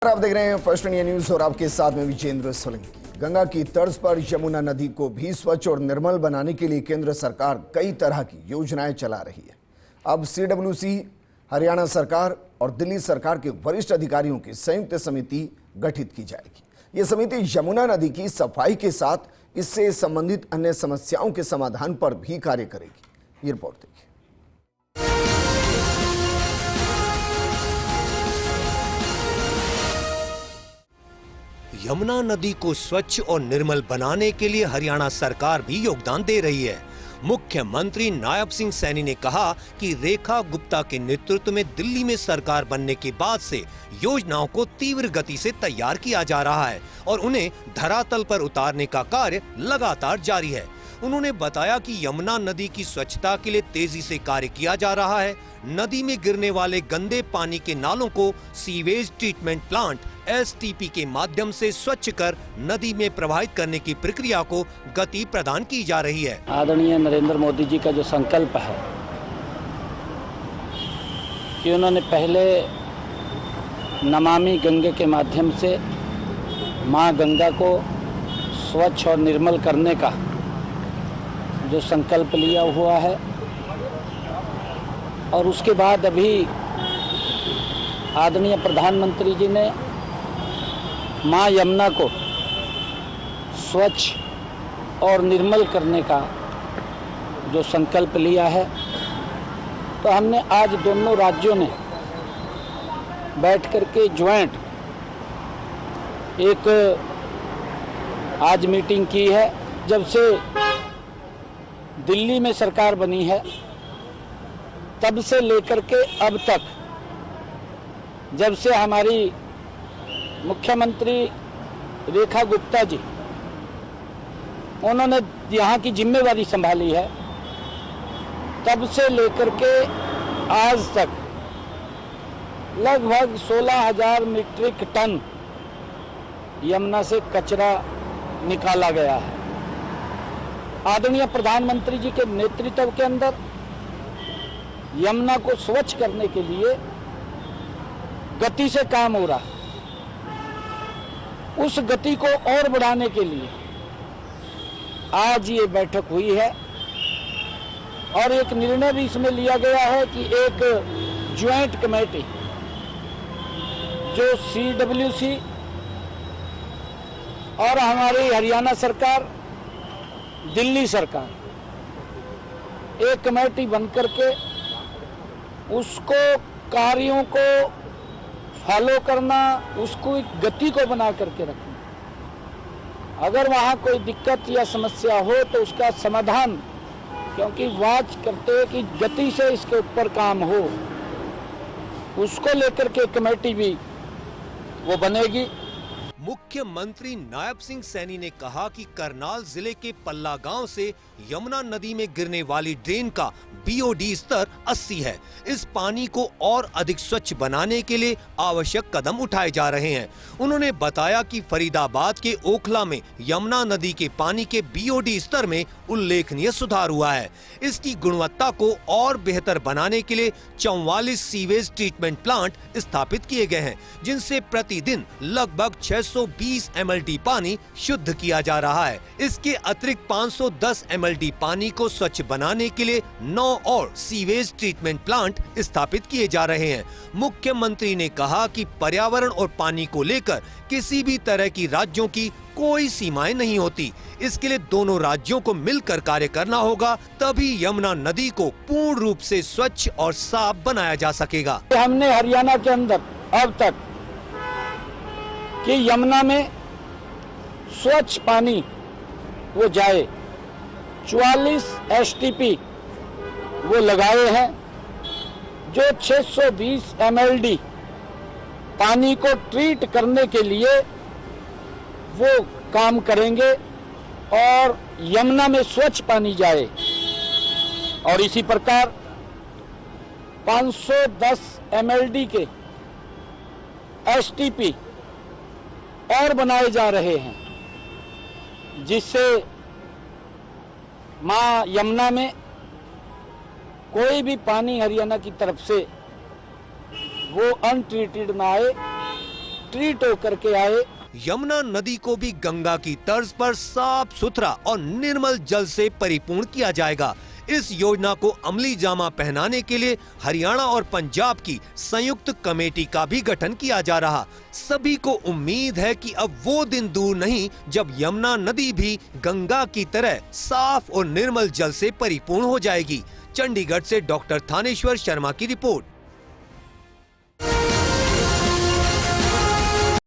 आप देख रहे हैं फर्स्ट इंडिया न्यूज और आपके साथ में विजेंद्र सोलंकी। गंगा की तर्ज पर यमुना नदी को भी स्वच्छ और निर्मल बनाने के लिए केंद्र सरकार कई तरह की योजनाएं चला रही है। अब CWC, हरियाणा सरकार और दिल्ली सरकार के वरिष्ठ अधिकारियों की संयुक्त समिति गठित की जाएगी। ये समिति यमुना नदी की सफाई के साथ इससे संबंधित अन्य समस्याओं के समाधान पर भी कार्य करेगी। ये रिपोर्ट देखिए। यमुना नदी को स्वच्छ और निर्मल बनाने के लिए हरियाणा सरकार भी योगदान दे रही है। मुख्यमंत्री नायब सिंह सैनी ने कहा कि रेखा गुप्ता के नेतृत्व में दिल्ली में सरकार बनने के बाद से योजनाओं को तीव्र गति से तैयार किया जा रहा है और उन्हें धरातल पर उतारने का कार्य लगातार जारी है। उन्होंने बताया कि यमुना नदी की स्वच्छता के लिए तेजी से कार्य किया जा रहा है। नदी में गिरने वाले गंदे पानी के नालों को सीवेज ट्रीटमेंट प्लांट STP के माध्यम से स्वच्छ कर नदी में प्रवाहित करने की प्रक्रिया को गति प्रदान की जा रही है। आदरणीय नरेंद्र मोदी जी का जो संकल्प है कि उन्होंने पहले नमामि गंगे के माध्यम से मां गंगा को स्वच्छ और निर्मल करने का जो संकल्प लिया हुआ है, और उसके बाद अभी आदरणीय प्रधानमंत्री जी ने मां यमुना को स्वच्छ और निर्मल करने का जो संकल्प लिया है, तो हमने आज दोनों राज्यों ने बैठ करके ज्वाइंट एक आज मीटिंग की है। जब से दिल्ली में सरकार बनी है तब से लेकर के अब तक, जब से हमारी मुख्यमंत्री रेखा गुप्ता जी उन्होंने यहाँ की जिम्मेवारी संभाली है, तब से लेकर के आज तक लगभग 16,000 मीट्रिक टन यमुना से कचरा निकाला गया है। आदरणीय प्रधानमंत्री जी के नेतृत्व के अंदर यमुना को स्वच्छ करने के लिए गति से काम हो रहा है। उस गति को और बढ़ाने के लिए आज ये बैठक हुई है और एक निर्णय भी इसमें लिया गया है कि एक ज्वाइंट कमेटी जो CWC और हमारी हरियाणा सरकार, दिल्ली सरकार, एक कमेटी बनकर के उसको कार्यों को फॉलो करना, उसको एक गति को बना करके रखना। अगर वहाँ कोई दिक्कत या समस्या हो तो उसका समाधान, क्योंकि वाच करते हैं कि गति से इसके ऊपर काम हो, उसको लेकर के कमेटी भी वो बनेगी। मुख्यमंत्री नायब सिंह सैनी ने कहा कि करनाल जिले के पल्ला गांव से यमुना नदी में गिरने वाली ड्रेन का BOD स्तर 80 है। इस पानी को और अधिक स्वच्छ बनाने के लिए आवश्यक कदम उठाए जा रहे हैं। उन्होंने बताया कि फरीदाबाद के ओखला में यमुना नदी के पानी के BOD स्तर में उल्लेखनीय सुधार हुआ है। इसकी गुणवत्ता को और बेहतर बनाने के लिए 44 सीवेज ट्रीटमेंट प्लांट स्थापित किए गए हैं, जिनसे प्रतिदिन लगभग 620 MLD पानी शुद्ध किया जा रहा है। इसके अतिरिक्त 510 MLD पानी को स्वच्छ बनाने के लिए 9 और सीवेज ट्रीटमेंट प्लांट स्थापित किए जा रहे हैं। मुख्यमंत्री ने कहा कि पर्यावरण और पानी को लेकर किसी भी तरह की राज्यों की कोई सीमाएं नहीं होती। इसके लिए दोनों राज्यों को मिलकर कार्य करना होगा, तभी यमुना नदी को पूर्ण रूप से स्वच्छ और साफ बनाया जा सकेगा। हमने हरियाणा के अंदर अब तक कि यमुना में स्वच्छ पानी वो जाए 44 STP वो लगाए हैं, जो 620 MLD पानी को ट्रीट करने के लिए वो काम करेंगे और यमुना में स्वच्छ पानी जाए। और इसी प्रकार 510 MLD के STP और बनाए जा रहे हैं, जिससे मां यमुना में कोई भी पानी हरियाणा की तरफ से वो अनट्रीटेड ना आए ट्रीट होकर के आए। यमुना नदी को भी गंगा की तर्ज पर साफ सुथरा और निर्मल जल से परिपूर्ण किया जाएगा। इस योजना को अमली जामा पहनाने के लिए हरियाणा और पंजाब की संयुक्त कमेटी का भी गठन किया जा रहा। सभी को उम्मीद है कि अब वो दिन दूर नहीं जब यमुना नदी भी गंगा की तरह साफ और निर्मल जल से परिपूर्ण हो जाएगी। चंडीगढ़ से डॉक्टर थानेश्वर शर्मा की रिपोर्ट।